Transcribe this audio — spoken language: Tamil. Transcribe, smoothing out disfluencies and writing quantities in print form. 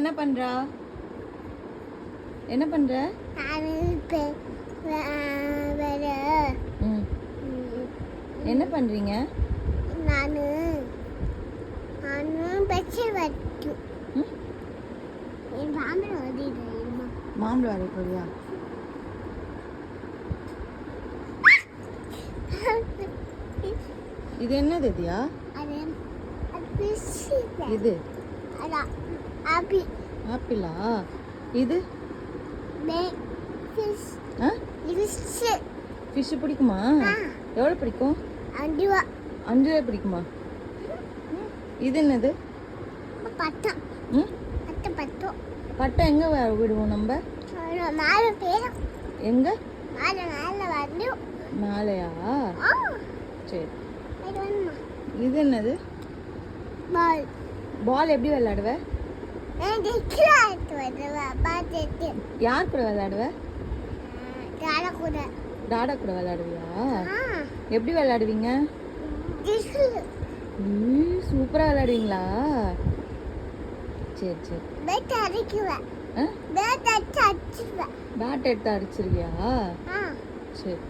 என்ன பண்றா? என்ன பண்ற? என்ன பண்றீங்க? நானு பச்சை வச்சு மாம்பழம் வரையுமா? மாம்பழம் வரைய போறியா? இது என்னது இதுயா? இது ஆப்பிளா? இது ஃபிஷ் பிடிக்குமா? எவ்வளோ பிடிக்கும்? 5 ரூபா. 5 ரூபாய் பிடிக்குமா? இது என்னது? பட்டம். பட்டம் எங்க விடுவோம் நம்ம? எங்க? மேலையா? சரி. இது என்னது? பால் எப்படி விளையாடுவ? யார் கூட விளையாடுவ? டாடா கூட விளையாடுவியா? எப்படி விளையாடுவீங்க? சூப்பரா விளையாடுவீங்களா? சரி சரி. பேட் எடுத்து அடிச்சிருவியா? சரி.